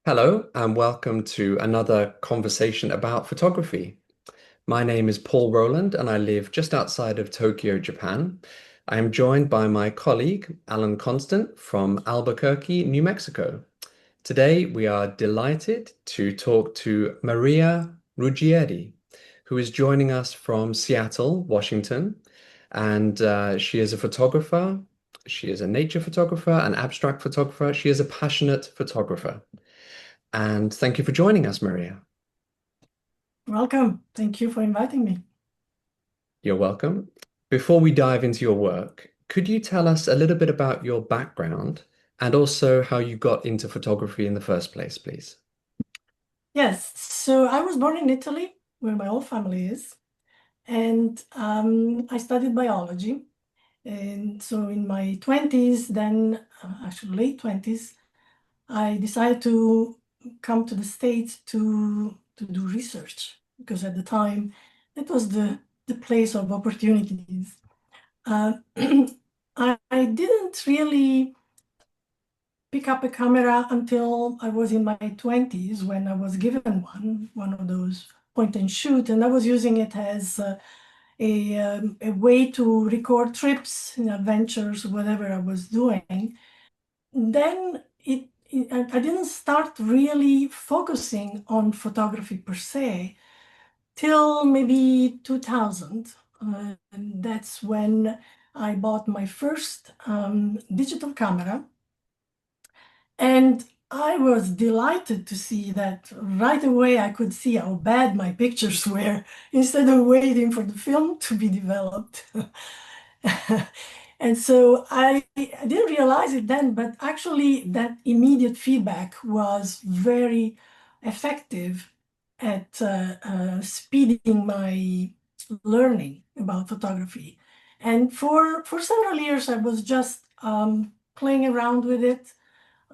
Hello, and welcome to another conversation about photography. My name is Paul Rowland, and I live just outside of Tokyo, Japan. I am joined by my colleague, Alan Constant from Albuquerque, New Mexico. Today, we are delighted to talk to Maria Ruggieri, who is joining us from Seattle, Washington. And she is a photographer. She is a nature photographer, an abstract photographer. She is a passionate photographer. And thank you for joining us, Maria. Welcome. Thank you for inviting me. You're welcome. Before we dive into your work, could you tell us a little bit about your background and also how you got into photography in the first place, please? Yes, so I was born in Italy, where my whole family is, and I studied biology. And so in my 20s, then actually late 20s, I decided to come to the States to do research because at the time it was the place of opportunities. Uh, I didn't really pick up a camera until I was in my 20s when I was given one of those point and shoot, and I was using it as a way to record trips and adventures, whatever I was doing. Then I didn't start really focusing on photography per se till maybe 2000. And that's when I bought my first digital camera. And I was delighted to see that right away I could see how bad my pictures were instead of waiting for the film to be developed. And so I didn't realize it then, but actually that immediate feedback was very effective at speeding my learning about photography. And for several years, I was just playing around with it.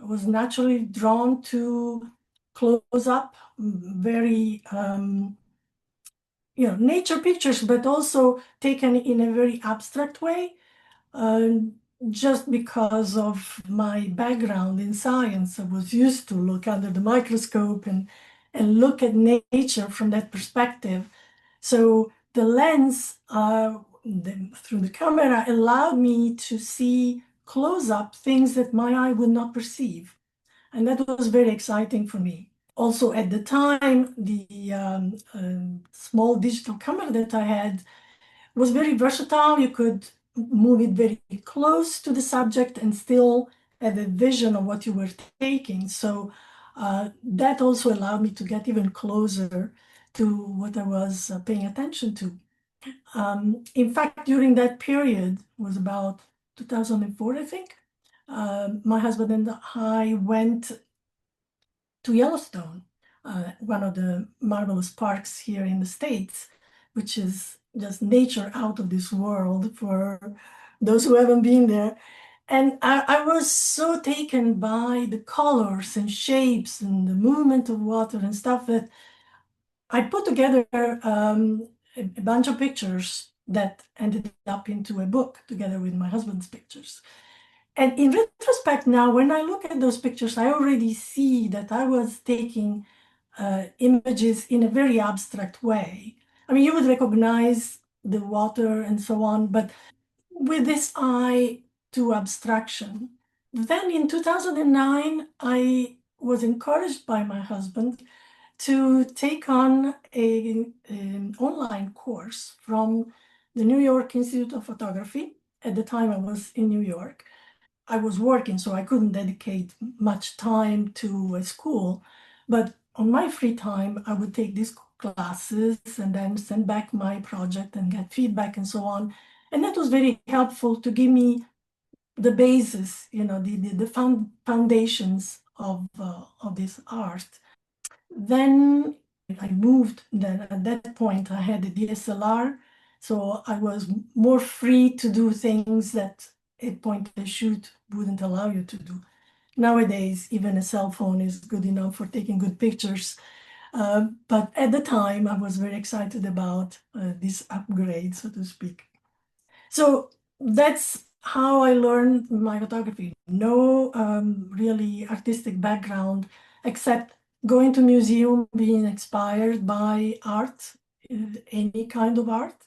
I was naturally drawn to close up, very nature pictures, but also taken in a very abstract way, uh, just because of my background in science. I was used to look under the microscope and look at nature from that perspective. So the lens through the camera allowed me to see close up things that my eye would not perceive. And that was very exciting for me. Also, at the time, the small digital camera that I had was very versatile. You could move it very close to the subject and still have a vision of what you were taking. So that also allowed me to get even closer to what I was paying attention to. In fact, during that period, was about 2004, I think, my husband and I went to Yellowstone, one of the marvelous parks here in the States, which is just nature out of this world for those who haven't been there. And I was so taken by the colors and shapes and the movement of water and stuff that I put together a bunch of pictures that ended up into a book together with my husband's pictures. And in retrospect now, when I look at those pictures, I already see that I was taking images in a very abstract way. I mean, you would recognize the water and so on, but with this eye to abstraction. Then in 2009, I was encouraged by my husband to take on an online course from the New York Institute of Photography. At the time, I was in New York. I was working, so I couldn't dedicate much time to a school. But on my free time, I would take these classes and then send back my project and get feedback and so on. And that was very helpful to give me the basis, the foundations of this art. Then I moved. Then at that point, I had a DSLR, so I was more free to do things that a point and shoot wouldn't allow you to do. Nowadays, even a cell phone is good enough for taking good pictures. But at the time, I was very excited about this upgrade, so to speak. So that's how I learned my photography. No really artistic background, except going to museum, being inspired by art, any kind of art.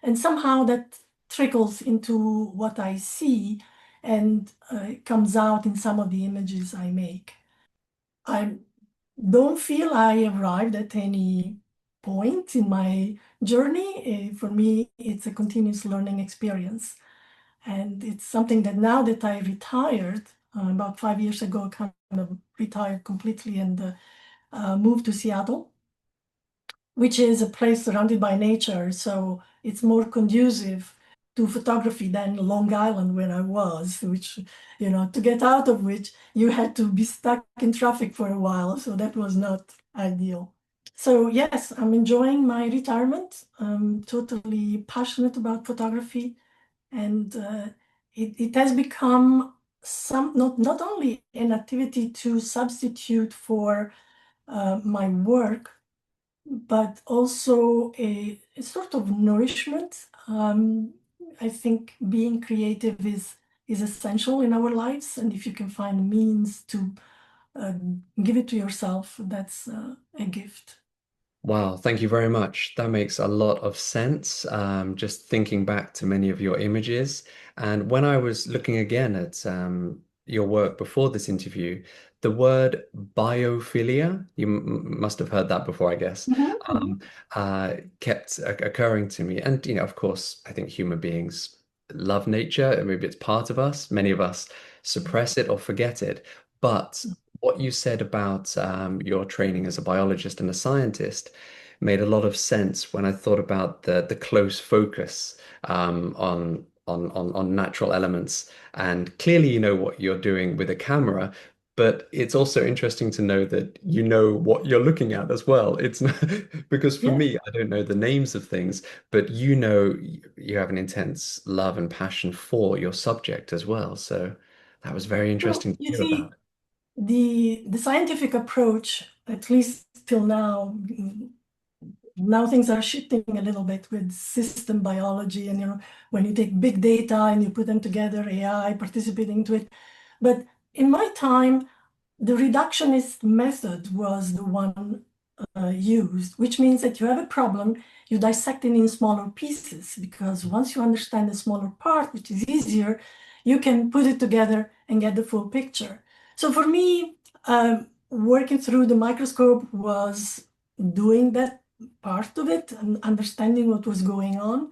And somehow that trickles into what I see and comes out in some of the images I make. I don't feel I arrived at any point in my journey. For me, it's a continuous learning experience. And it's something that now that I retired, about 5 years ago, kind of retired completely and moved to Seattle, which is a place surrounded by nature. So it's more conducive to photography than Long Island, where I was, which, to get out of which you had to be stuck in traffic for a while. So that was not ideal. So yes, I'm enjoying my retirement. I'm totally passionate about photography, and it has become not only an activity to substitute for my work, but also a sort of nourishment. I think being creative is essential in our lives, and if you can find means to uh, give it to yourself, that's a gift. Wow, thank you very much. That makes a lot of sense. Just thinking back to many of your images. And when I was looking again at your work before this interview, the word biophilia, you must have heard that before, I guess, Mhm, mhm. um, kept occurring to me. And, of course, I think human beings love nature, and maybe it's part of us. Many of us suppress it or forget it. But what you said about your training as a biologist and a scientist made a lot of sense when I thought about the close focus on natural elements. And clearly, you know what you're doing with a camera, but it's also interesting to know that you know what you're looking at as well. It's not because for Yeah. me, I don't know the names of things, but you have an intense love and passion for your subject as well. So that was very Well, interesting to you hear see, about. the scientific approach, at least till now, now things are shifting a little bit with system biology, and when you take big data and you put them together, AI participating into it. But in my time, the reductionist method was the one used, which means that you have a problem, you dissect it in smaller pieces, because once you understand the smaller part, which is easier, you can put it together and get the full picture. So for me, working through the microscope was doing that part of it and understanding what was going on.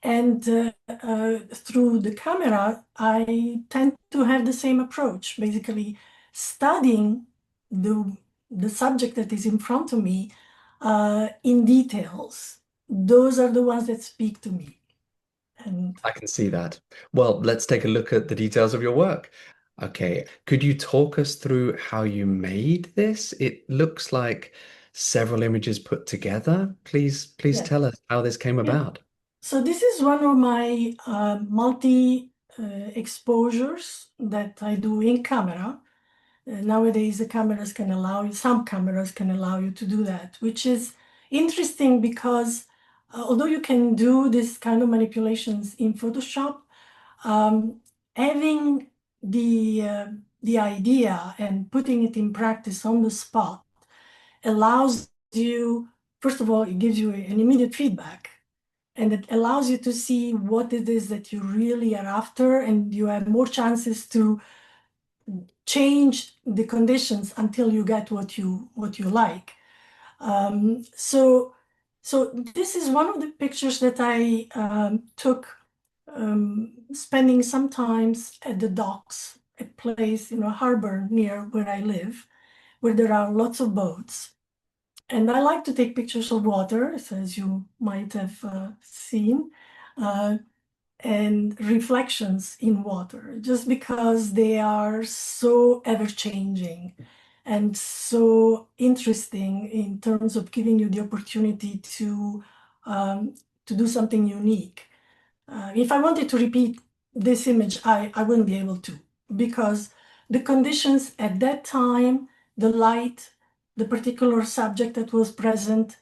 And through the camera, I tend to have the same approach, basically studying the, the subject that is in front of me in details. Those are the ones that speak to me. And I can see that. Well, let's take a look at the details of your work. Okay, could you talk us through how you made this? It looks like several images put together. Please yes, tell us how this came yeah. about. So this is one of my multi exposures that I do in camera. Nowadays, the cameras can allow you, some cameras can allow you to do that, which is interesting because although you can do this kind of manipulations in Photoshop, um, having the idea and putting it in practice on the spot allows you, first of all, it gives you an immediate feedback, and it allows you to see what it is that you really are after, and you have more chances to change the conditions until you get what you like. So this is one of the pictures that I took, spending some times at the docks, a place, harbor near where I live, where there are lots of boats. And I like to take pictures of water, as you might have seen. Uh, and reflections in water, just because they are so ever-changing and so interesting in terms of giving you the opportunity um, to do something unique. If I wanted to repeat this image, I wouldn't be able to, because the conditions at that time, the light, the particular subject that was present,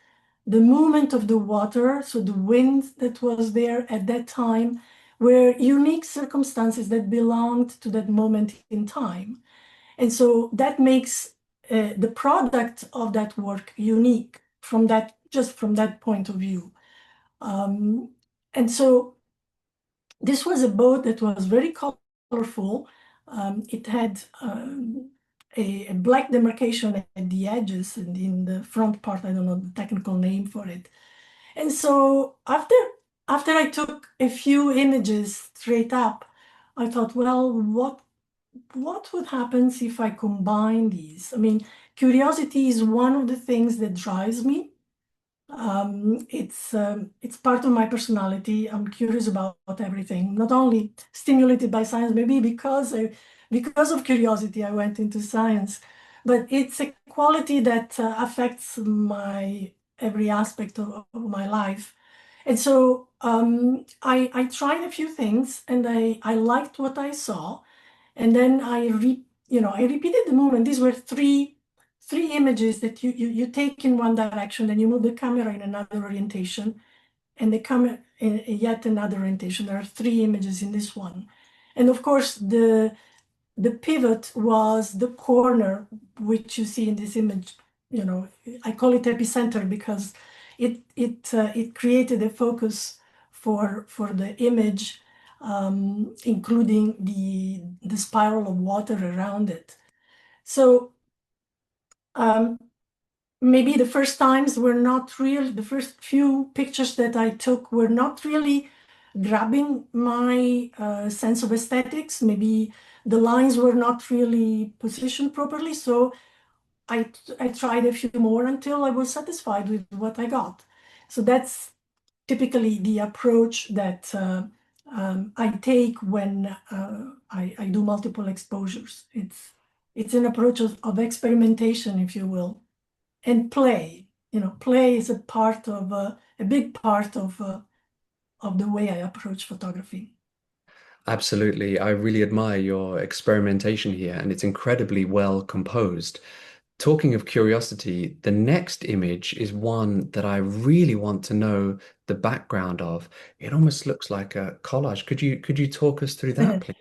the movement of the water, so the wind that was there at that time, were unique circumstances that belonged to that moment in time. And so that makes the product of that work unique from that, just from that point of view. And so this was a boat that was very colorful. It had a black demarcation at the edges and in the front part. I don't know the technical name for it. And so after I took a few images straight up, I thought, well, what would happen if I combine these? I mean, curiosity is one of the things that drives me. It's part of my personality. I'm curious about everything, not only stimulated by science, maybe because of curiosity, I went into science, but it's a quality that affects my every aspect of my life. And so I tried a few things and I liked what I saw. And then I repeated the movement. These were three images that you take in one direction, then you move the camera in another orientation, and the camera in yet another orientation. There are three images in this one. And of course, the pivot was the corner, which you see in this image. I call it epicenter because it created a focus for the image, including the spiral of water around it. So maybe the first few pictures that I took were not really grabbing my sense of aesthetics. Maybe the lines were not really positioned properly. So I tried a few more until I was satisfied with what I got. So that's typically the approach that I take when I do multiple exposures. It's an approach of experimentation, if you will, and play. Play is a big part of the way I approach photography. Absolutely. I really admire your experimentation here, and it's incredibly well composed. Talking of curiosity, the next image is one that I really want to know the background of. It almost looks like a collage. Could you talk us through that, please?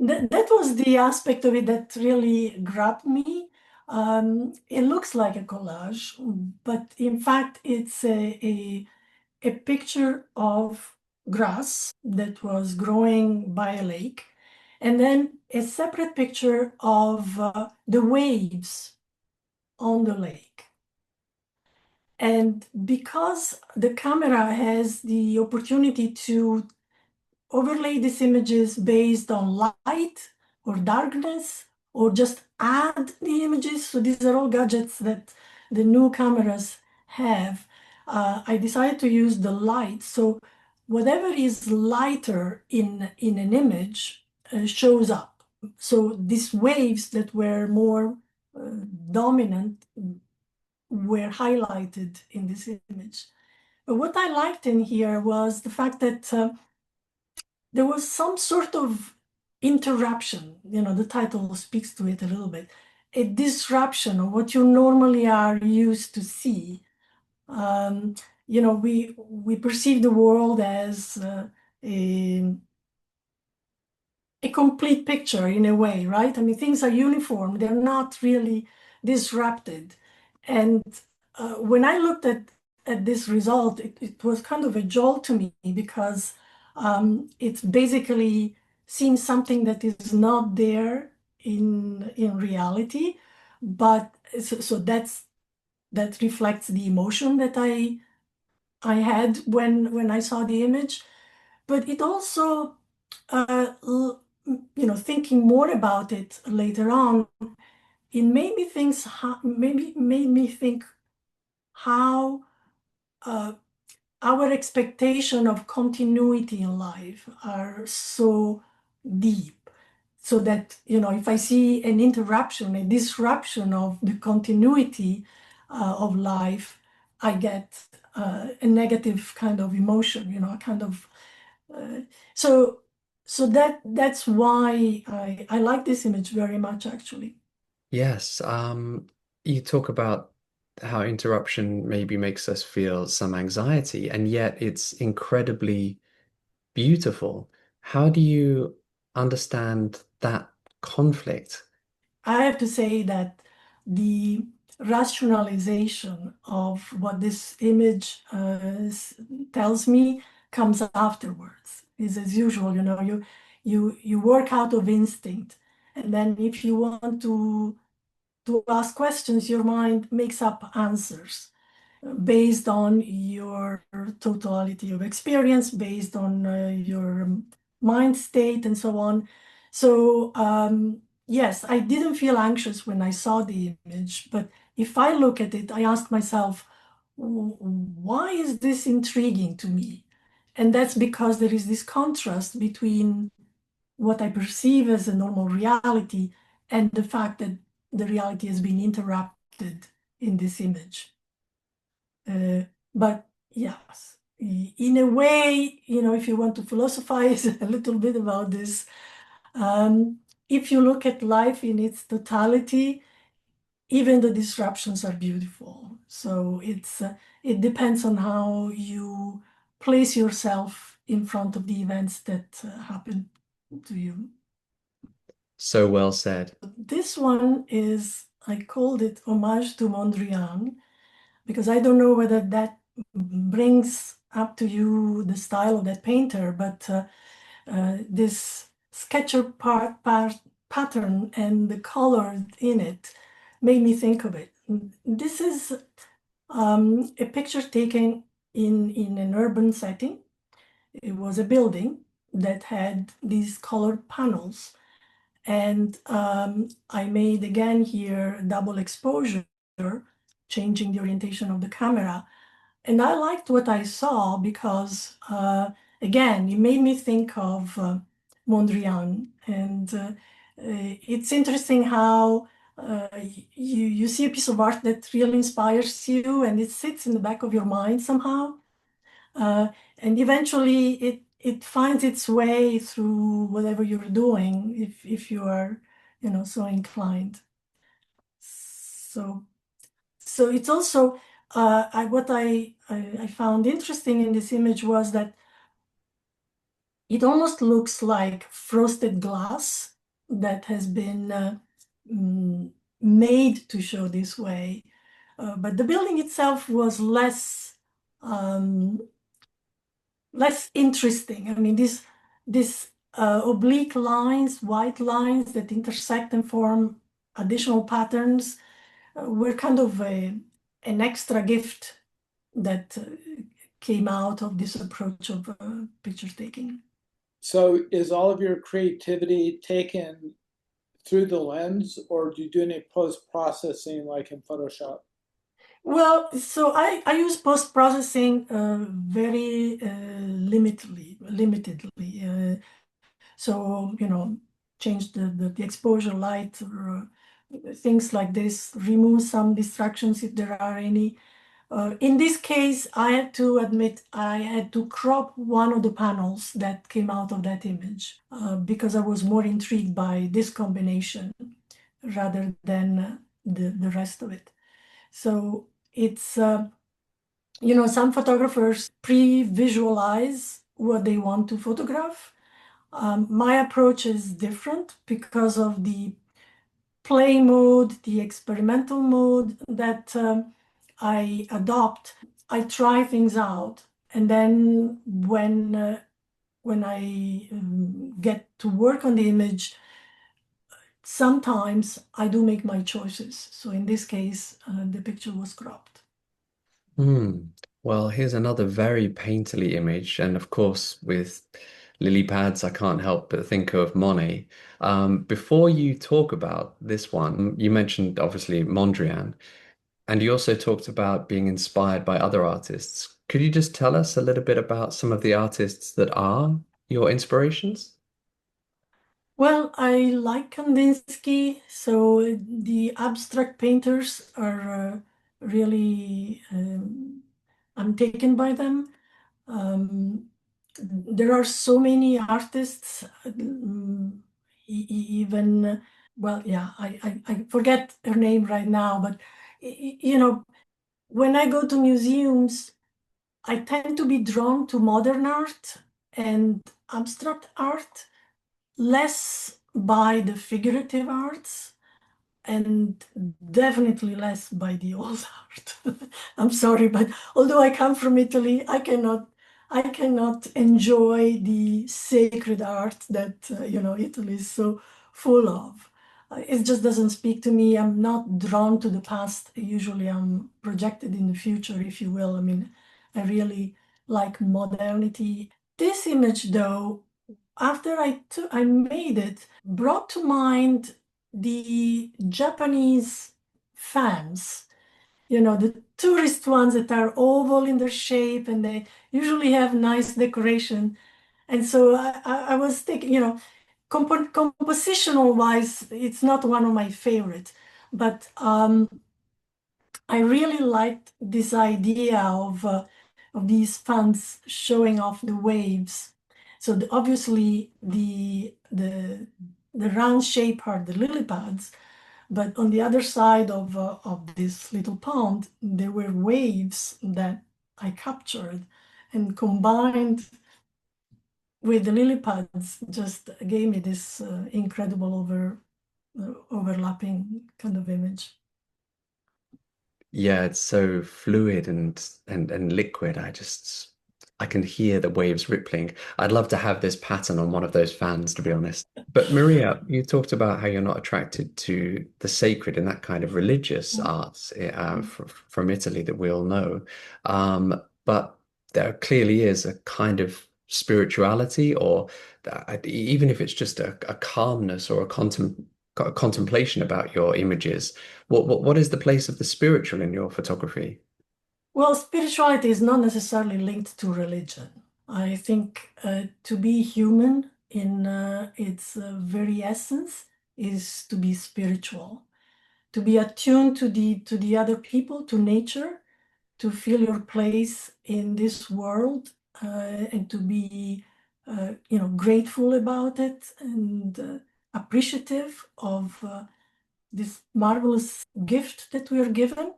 That was the aspect of it that really grabbed me. It looks like a collage, but in fact, it's a picture of grass that was growing by a lake, and then a separate picture of the waves on the lake. And because the camera has the opportunity to overlay these images based on light or darkness, or just add the images. So these are all gadgets that the new cameras have. I decided to use the light. So whatever is lighter in an image shows up. So these waves that were more dominant were highlighted in this image. But what I liked in here was the fact that there was some sort of interruption. The title speaks to it a little bit. A disruption of what you normally are used to see. Um, we perceive the world as a complete picture in a way, right? I mean, things are uniform, they're not really disrupted. And when I looked at this result, it was kind of a jolt to me because it's basically seeing something that is not there in reality. But so that reflects the emotion that I had when I saw the image. But it also thinking more about it later on, it made me think how our expectation of continuity in life are so deep. So that, if I see an interruption, a disruption of the continuity of life, I get a negative kind of emotion, a kind of uh, so that's why I like this image very much, actually. Yes, you talk about how interruption maybe makes us feel some anxiety, and yet it's incredibly beautiful. How do you understand that conflict? I have to say that the rationalization of what this image tells me comes afterwards. Is as usual, you work out of instinct, and then if you want to ask questions, your mind makes up answers based on your totality of experience, based on your mind state, and so on. So, yes, I didn't feel anxious when I saw the image, but if I look at it, I ask myself, why is this intriguing to me? And that's because there is this contrast between what I perceive as a normal reality and the fact that the reality has been interrupted in this image. But yes, in a way, if you want to philosophize a little bit about this, if you look at life in its totality, even the disruptions are beautiful. So it depends on how you place yourself in front of the events that happen to you. So well said. This one is, I called it Homage to Mondrian, because I don't know whether that brings up to you the style of that painter, but this sketcher pattern and the color in it made me think of it. This is a picture taken in an urban setting. It was a building that had these colored panels. And I made again here double exposure, changing the orientation of the camera. And I liked what I saw because, again, it made me think of Mondrian. And it's interesting how you see a piece of art that really inspires you and it sits in the back of your mind somehow. Uh, and eventually it finds its way through whatever you're doing if you are, so inclined. So so it's also what I found interesting in this image was that it almost looks like frosted glass that has been mm, made to show this way. But the building itself was less interesting. I mean, these oblique lines, white lines that intersect and form additional patterns were kind of an extra gift that came out of this approach of picture taking. So is all of your creativity taken through the lens, or do you do any post-processing like in Photoshop? Well, so I use post-processing very limitedly. So, change the exposure light or things like this, remove some distractions if there are any. In this case, I had to admit I had to crop one of the panels that came out of that image because I was more intrigued by this combination rather than the rest of it. So it's, some photographers pre-visualize what they want to photograph. My approach is different because of the play mode, the experimental mode that I adopt. I try things out, and then when I get to work on the image, sometimes I do make my choices. So in this case, the picture was cropped. Hmm. Well, here's another very painterly image, and of course, with lily pads, I can't help but think of Monet. Before you talk about this one, you mentioned obviously Mondrian, and you also talked about being inspired by other artists. Could you just tell us a little bit about some of the artists that are your inspirations? Well, I like Kandinsky, so the abstract painters are really, I'm taken by them. There are so many artists, even, well, yeah, I forget her name right now, but, when I go to museums, I tend to be drawn to modern art and abstract art less by the figurative arts. and definitely less by the old art. I'm sorry, but although I come from Italy, I cannot enjoy the sacred art that Italy is so full of. It just doesn't speak to me. I'm not drawn to the past. Usually, I'm projected in the future, if you will. I mean, I really like modernity. This image, though, after I made it, brought to mind the Japanese fans, the tourist ones that are oval in their shape and they usually have nice decoration. And so I was thinking, compositional wise, it's not one of my favorites, but I really liked this idea of these fans showing off the waves. So obviously the round shape are the lily pads, but on the other side of this little pond, there were waves that I captured and combined with the lily pads just gave me this incredible overlapping kind of image. Yeah, it's so fluid and liquid. I can hear the waves rippling. I'd love to have this pattern on one of those fans, to be honest. But Maria, you talked about how you're not attracted to the sacred and that kind of religious arts from Italy that we all know. But there clearly is a kind of spirituality, or even if it's just a calmness or a contemplation about your images. What is the place of the spiritual in your photography? Well, spirituality is not necessarily linked to religion. I think to be human in its very essence is to be spiritual, to be attuned to the other people, to nature, to feel your place in this world, and to be grateful about it and appreciative of this marvelous gift that we are given.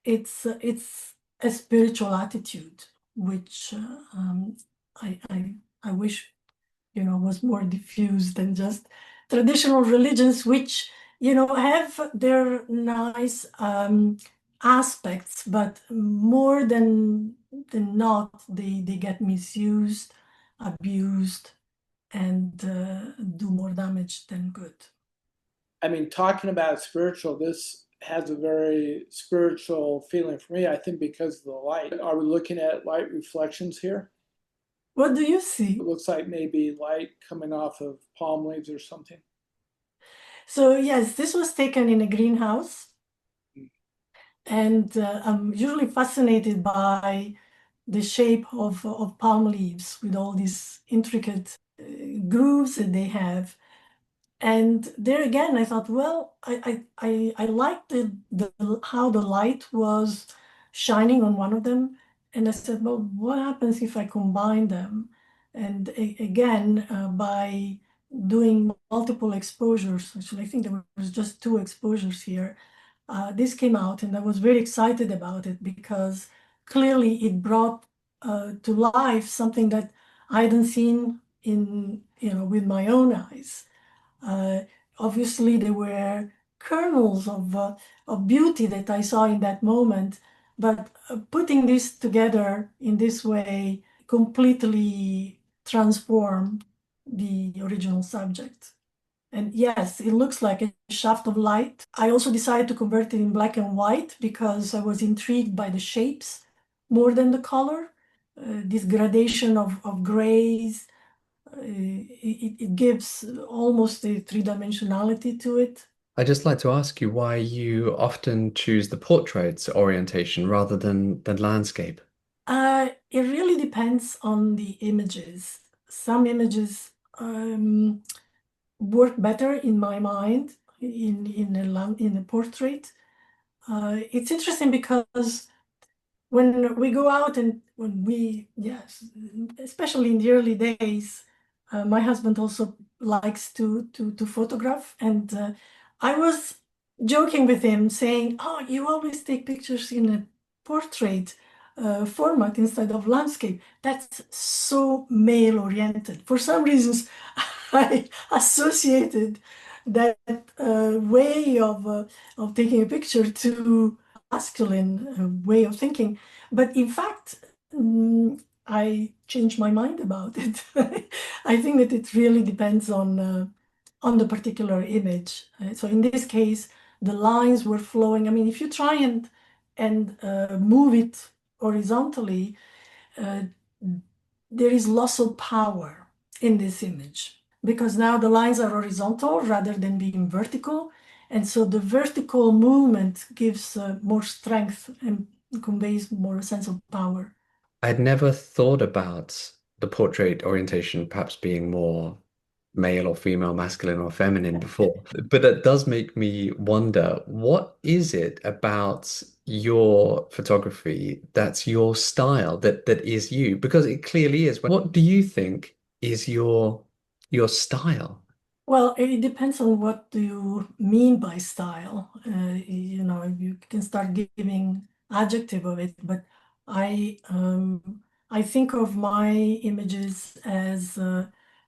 It's a spiritual attitude, which I wish was more diffused than just traditional religions, which have their nice aspects, but more than not, they get misused, abused, and do more damage than good. I mean, talking about spiritual, this has a very spiritual feeling for me, I think, because of the light. Are we looking at light reflections here? What do you see? It looks like maybe light coming off of palm leaves or something. So yes, this was taken in a greenhouse, and I'm usually fascinated by the shape of palm leaves with all these intricate grooves that they have. And there again, I thought, well, I liked how the light was shining on one of them. And I said, well, what happens if I combine them? And again, by doing multiple exposures, actually, I think there was just 2 exposures here. This came out, and I was very excited about it because clearly it brought to life something that I hadn't seen with my own eyes. Uh, Obviously, there were kernels of beauty that I saw in that moment, but putting this together in this way completely transformed the original subject. And yes, it looks like a shaft of light. I also decided to convert it in black and white because I was intrigued by the shapes more than the color. This gradation of grays, it gives almost a three-dimensionality to it. I'd just like to ask you why you often choose the portrait orientation rather than landscape. It really depends on the images. Some images work better in my mind in a portrait. It's interesting because when we go out and yes, especially in the early days, my husband also likes to photograph, and I was joking with him, saying, "Oh, you always take pictures in a portrait format instead of landscape. That's so male oriented." For some reasons, I associated that way of taking a picture to masculine way of thinking. But in fact, I changed my mind about it. I think that it really depends on the particular image. So in this case, the lines were flowing. I mean, if you try and move it horizontally, uh, there is loss of power in this image because now the lines are horizontal rather than being vertical. And so the vertical movement gives more strength and conveys more sense of power. I'd never thought about the portrait orientation perhaps being more male or female, masculine or feminine before. But it does make me wonder, what is it about your photography that's your style, that is you? Because it clearly is. What do you think is your style? Well, it depends on what do you mean by style. You know, you can start giving adjective of it, but I think of my images as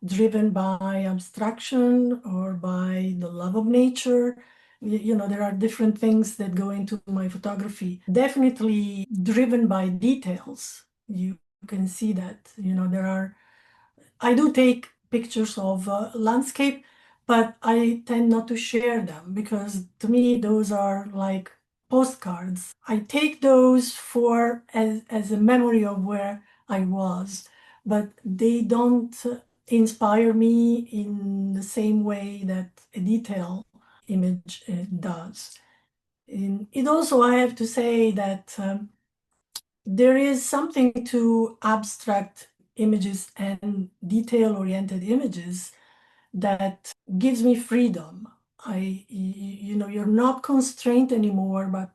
driven by abstraction or by the love of nature. You know, there are different things that go into my photography. Definitely driven by details. You can see that. You know, I do take pictures of landscape, but I tend not to share them because to me those are like postcards. I take those for as a memory of where I was, but they don't inspire me in the same way that a detail image does. And it also, I have to say that there is something to abstract images and detail-oriented images that gives me freedom. You know, you're not constrained anymore but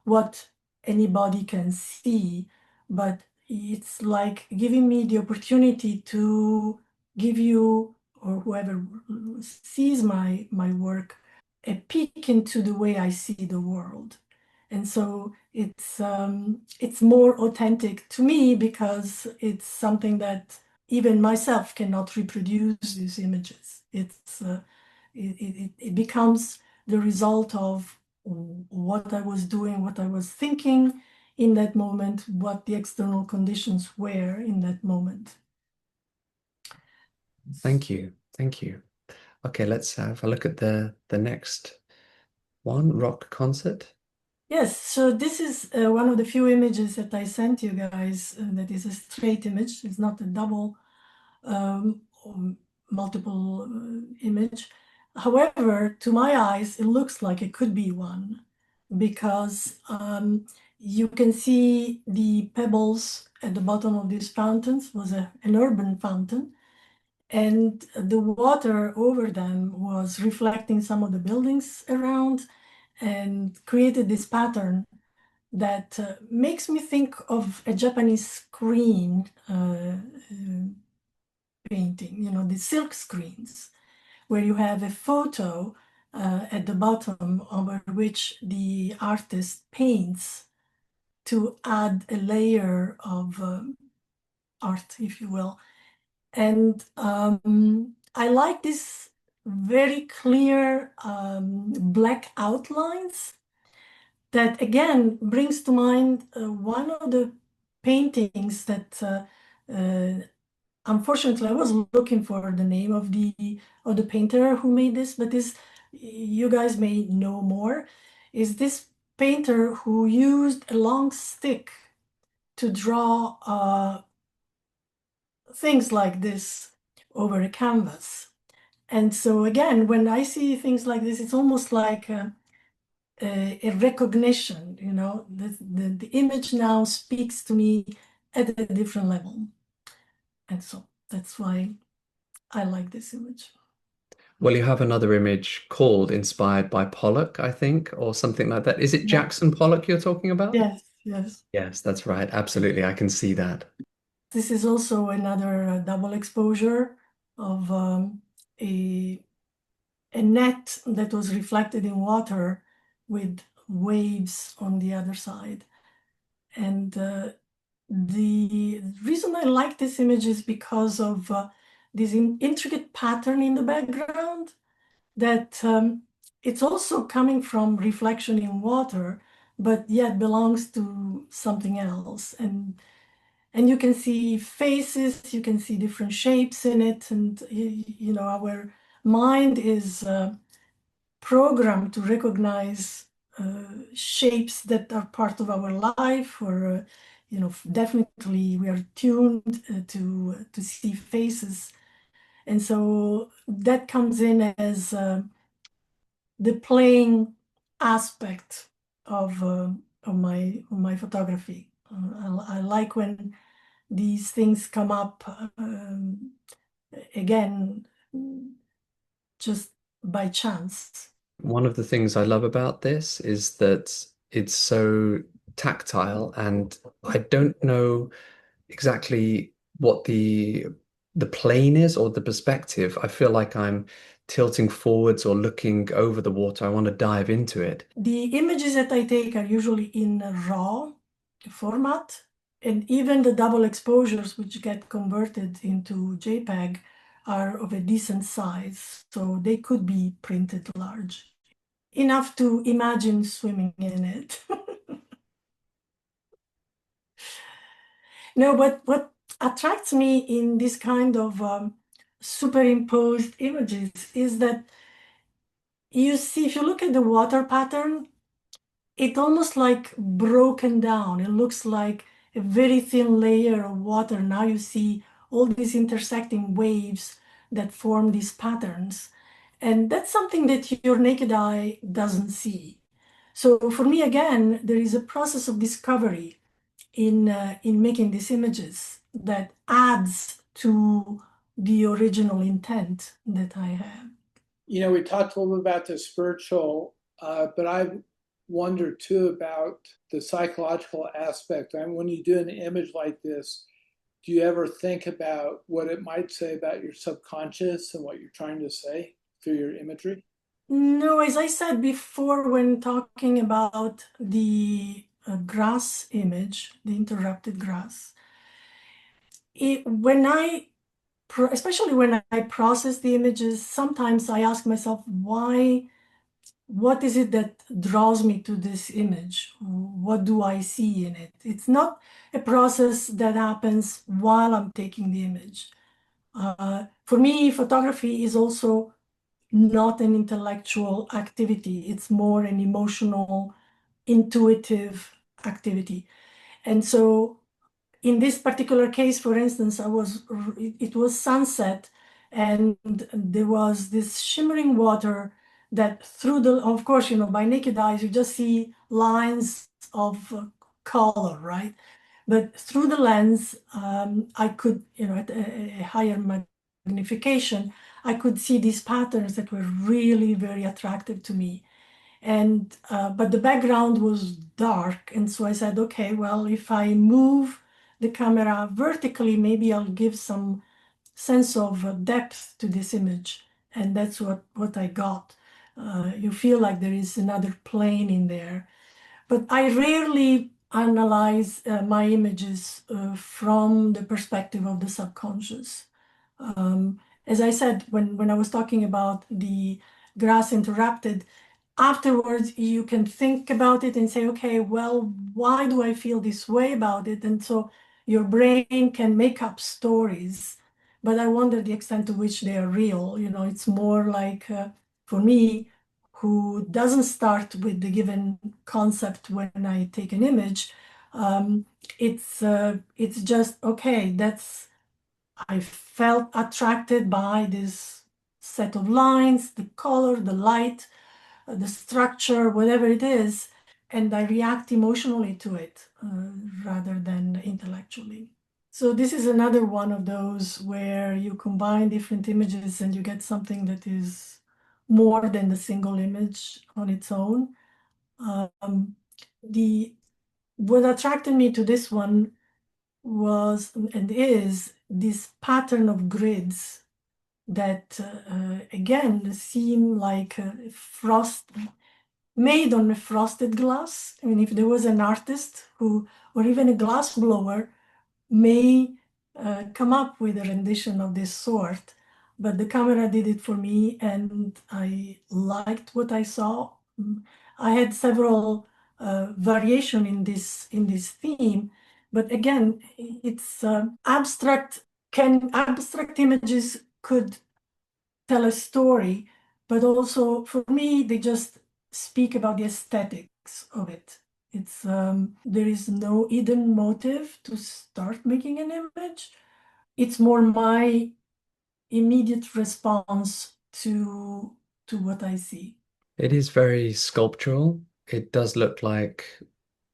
what anybody can see, but it's like giving me the opportunity to give you or whoever sees my work a peek into the way I see the world. And so it's more authentic to me because it's something that even myself cannot reproduce these images. It becomes the result of what I was doing, what I was thinking in that moment, what the external conditions were in that moment. Thank you. Thank you. Okay, let's have a look at the next one, rock concert. Yes, so this is one of the few images that I sent you guys that is a straight image. It's not a double or multiple image. However, to my eyes, it looks like it could be one because you can see the pebbles at the bottom of these fountains was an urban fountain, and the water over them was reflecting some of the buildings around and created this pattern that makes me think of a Japanese screen painting, you know, the silk screens, where you have a photo at the bottom over which the artist paints to add a layer of art, if you will. And I like this very clear black outlines that again brings to mind one of the paintings that unfortunately I was looking for the name of the painter who made this, but this you guys may know more, is this painter who used a long stick to draw things like this over a canvas. And so again, when I see things like this, it's almost like a recognition, you know, the image now speaks to me at a different level. And so that's why I like this image. Well, you have another image called Inspired by Pollock, I think, or something like that. Is it Yeah. Jackson Pollock you're talking about? Yes, yes. Yes, that's right. Absolutely. I can see that. This is also another double exposure of a, a net that was reflected in water with waves on the other side. And the reason I like this image is because of this intricate pattern in the background that it's also coming from reflection in water, but yet belongs to something else. And you can see faces, you can see different shapes in it, and you know, our mind is programmed to recognize shapes that are part of our life, or you know, definitely we are tuned to see faces, and so that comes in as the playing aspect of my photography. I like when these things come up again, just by chance. One of the things I love about this is that it's so tactile, and I don't know exactly what the plane is or the perspective. I feel like I'm tilting forwards or looking over the water. I want to dive into it. The images that I take are usually in a raw format, and even the double exposures, which get converted into JPEG, are of a decent size, so they could be printed large, enough to imagine swimming in it. No, but what attracts me in this kind of superimposed images is that you see, if you look at the water pattern, it almost like broken down. It looks like a very thin layer of water. Now you see all these intersecting waves that form these patterns. And that's something that your naked eye doesn't see. So for me, again, there is a process of discovery in making these images that adds to the original intent that I have. You know, we talked a little bit about the spiritual, but I've wondered too about the psychological aspect. And when you do an image like this, do you ever think about what it might say about your subconscious and what you're trying to say through your imagery? No, as I said before, when talking about the grass image, the interrupted grass, especially when I process the images, sometimes I ask myself, what is it that draws me to this image? What do I see in it? It's not a process that happens while I'm taking the image. For me, photography is also not an intellectual activity. It's more an emotional, intuitive activity. And so in this particular case, for instance, it was sunset, and there was this shimmering water that of course, you know, by naked eyes, you just see lines of color, right? But through the lens, I could, you know, at a higher magnification, I could see these patterns that were really very attractive to me. And but the background was dark, and so I said, okay, well, if I move the camera vertically, maybe I'll give some sense of depth to this image, and that's what I got. You feel like there is another plane in there, but I rarely analyze my images from the perspective of the subconscious. As I said, when I was talking about the grass interrupted, afterwards you can think about it and say, okay, well, why do I feel this way about it? And so your brain can make up stories, but I wonder the extent to which they are real. You know, it's more like, for me, who doesn't start with the given concept when I take an image, it's just, okay, I felt attracted by this set of lines, the color, the light, the structure, whatever it is, and I react emotionally to it rather than intellectually. So this is another one of those where you combine different images and you get something that is more than the single image on its own. Um, what attracted me to this one was and is this pattern of grids that again seem like frost made on a frosted glass. I mean, if there was an artist who, or even a glass blower, may come up with a rendition of this sort, but the camera did it for me, and I liked what I saw. I had several variation in this theme, but again, it's abstract. Abstract images could tell a story, but also for me, they just speak about the aesthetics of it. It's there is no hidden motive to start making an image. It's more my immediate response to what I see. It is very sculptural. It does look like,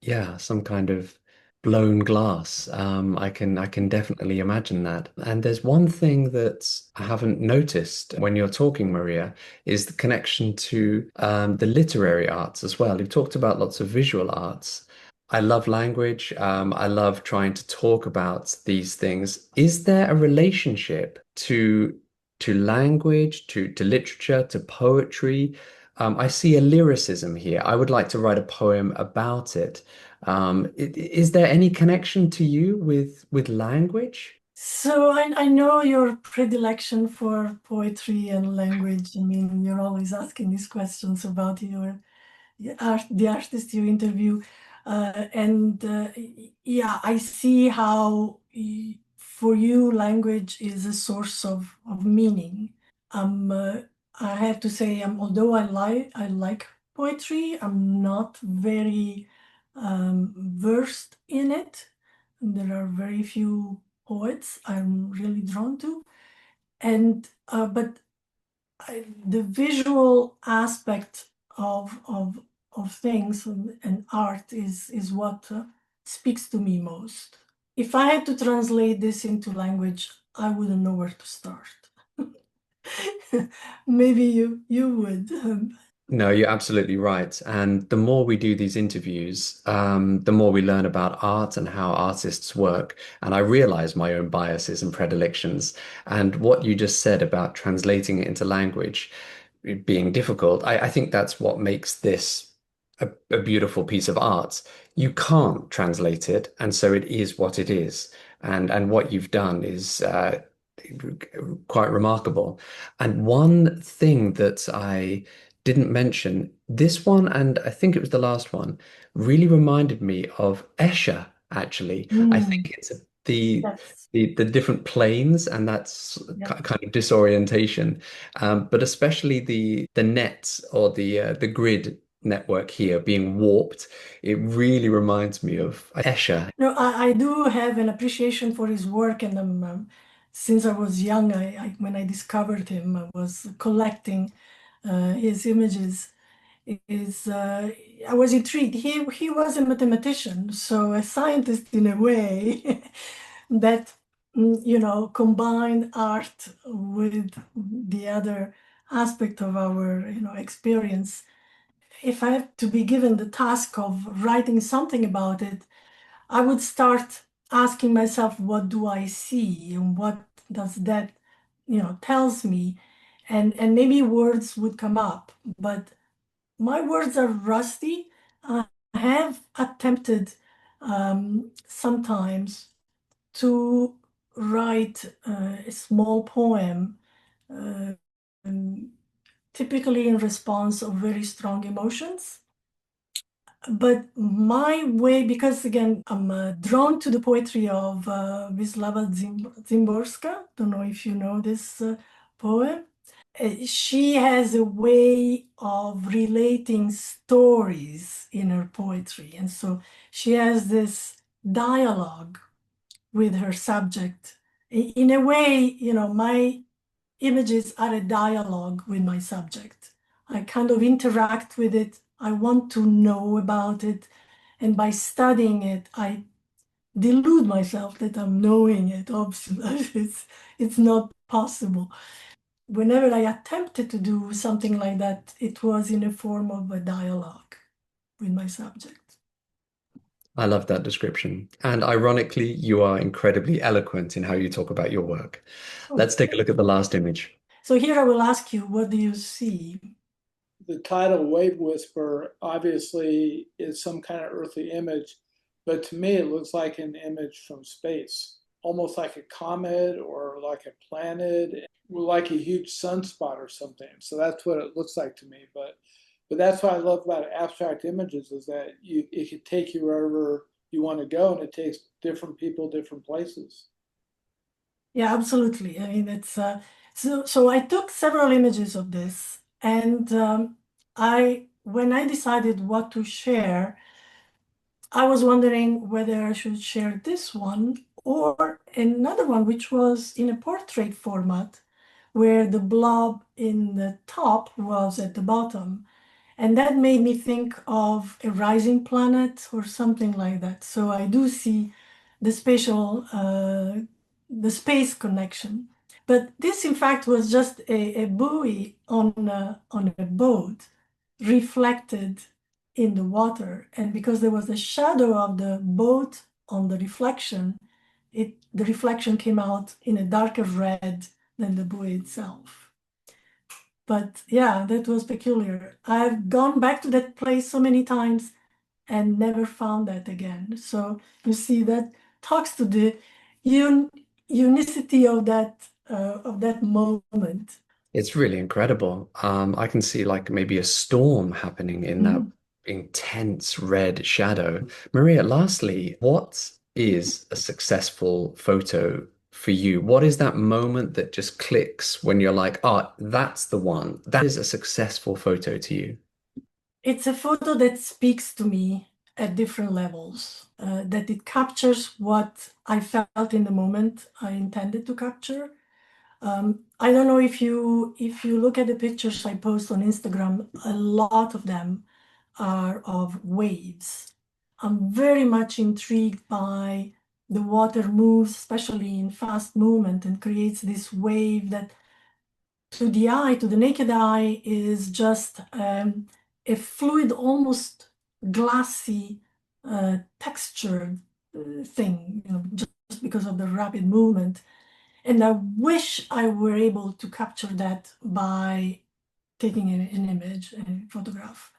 yeah, some kind of blown glass. I can definitely imagine that. And there's one thing that I haven't noticed when you're talking, Maria, is the connection to the literary arts as well. You've talked about lots of visual arts. I love language. I love trying to talk about these things. Is there a relationship to language, to literature, to poetry? I see a lyricism here. I would like to write a poem about it. Is there any connection to you with language? So I know your predilection for poetry and language. I mean, you're always asking these questions about the artist you interview. And yeah, I see how for you language is a source of meaning. I have to say, although I like poetry, I'm not very versed in it. There are very few poets I'm really drawn to, and but the visual aspect of things and art is what speaks to me most. If I had to translate this into language, I wouldn't know where to start. Maybe you would. No, you're absolutely right. And the more we do these interviews, the more we learn about art and how artists work. And I realize my own biases and predilections. And what you just said about translating it into language being difficult, I think that's what makes this a beautiful piece of art. You can't translate it, and so it is what it is. And what you've done is quite remarkable. And one thing that I didn't mention, this one, and I think it was the last one, really reminded me of Escher, actually. I Mm, think it's the yes. the different planes and that's Yeah. kind of disorientation, but especially the nets or the grid network here being warped. It really reminds me of Escher. No, I do have an appreciation for his work, and since I was young, when I discovered him, I was collecting his images. Is I was intrigued. He was a mathematician, so a scientist in a way that combined art with the other aspect of our experience. If I have to be given the task of writing something about it, I would start asking myself, what do I see and what does that, tells me? And maybe words would come up, but my words are rusty. I have attempted sometimes to write a small poem, uh, um, typically in response of very strong emotions. But my way, because again, I'm drawn to the poetry of Wisława Szymborska. Don't know if you know this poem. She has a way of relating stories in her poetry. And so she has this dialogue with her subject. In a way, my images are a dialogue with my subject. I kind of interact with it. I want to know about it. And by studying it, I delude myself that I'm knowing it. Obviously, it's not possible. Whenever I attempted to do something like that, it was in a form of a dialogue with my subject. I love that description. And ironically, you are incredibly eloquent in how you talk about your work. Oh, Let's take a look at the last image. so here I will ask you, what do you see? The title Wave Whisper obviously is some kind of earthly image, but to me it looks like an image from space almost like a comet or like a planet, like a huge sunspot or something. So that's what it looks like to me. But that's what I love about abstract images is that it can take you wherever you want to go, and it takes different people, different places. Yeah, absolutely. I mean, it's so I took several images of this, and I when I decided what to share, I was wondering whether I should share this one or another one, which was in a portrait format, where the blob in the top was at the bottom. And that made me think of a rising planet or something like that. So I do see the the space connection. But this, in fact, was just a buoy on a boat reflected in the water. And because there was a shadow of the boat on the reflection, the reflection came out in a darker red than the buoy itself. But yeah, that was peculiar. I've gone back to that place so many times and never found that again. So you see, that talks to the unicity of that moment. It's really incredible. I can see like maybe a storm happening in that Mhm. intense red shadow. Maria, lastly, what is a successful photo for you? What is that moment that just clicks when you're like, oh, that's the one. That is a successful photo to you? It's a photo that speaks to me at different levels, that it captures what I felt in the moment I intended to capture. I don't know if you look at the pictures I post on Instagram, a lot of them are of waves. I'm very much intrigued by the water moves, especially in fast movement, and creates this wave that to the eye, to the naked eye, is just a fluid, almost glassy, textured thing, just because of the rapid movement. And I wish I were able to capture that by taking an image, a photograph.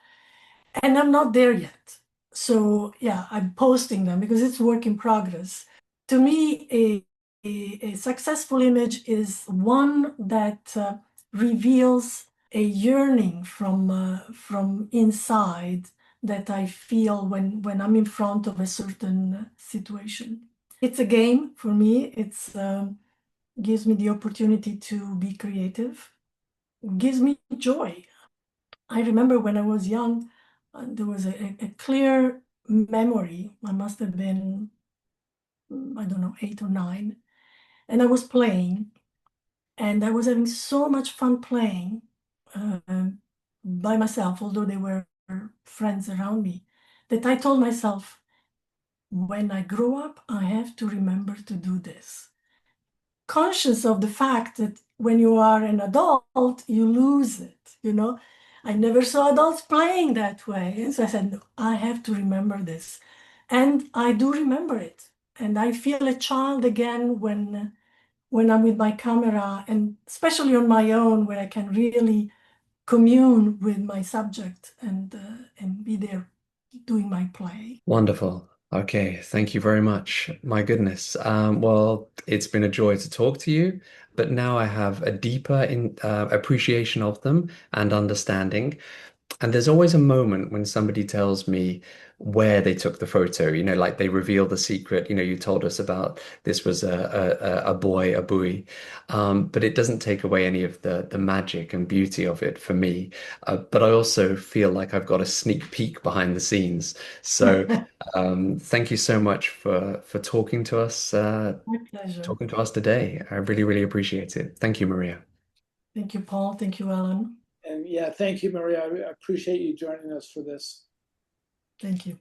And I'm not there yet. So yeah, I'm posting them because it's work in progress. To me, a successful image is one that reveals a yearning from inside that I feel when I'm in front of a certain situation. It's a game for me. It's gives me the opportunity to be creative, gives me joy. I remember when I was young, there was a clear memory. I must have been, I don't know, 8 or 9. And I was playing, and I was having so much fun playing uh, by myself, although there were friends around me, that I told myself, when I grow up, I have to remember to do this. Conscious of the fact that when you are an adult, you lose it. I never saw adults playing that way. And so I said, no, I have to remember this. And I do remember it. And I feel a child again when I'm with my camera, and especially on my own, where I can really commune with my subject and be there doing my play. Wonderful. Okay, thank you very much. My goodness. Well, it's been a joy to talk to you, but now I have a deeper appreciation of them and understanding. And there's always a moment when somebody tells me where they took the photo, like they reveal the secret. You told us about this was a boy, a buoy, but it doesn't take away any of the magic and beauty of it for me. But I also feel like I've got a sneak peek behind the scenes. So thank you so much for My pleasure. talking to us today. I really, really appreciate it. Thank you, Maria. Thank you, Paul. Thank you, Alan. And yeah, thank you, Maria. I appreciate you joining us for this. Thank you.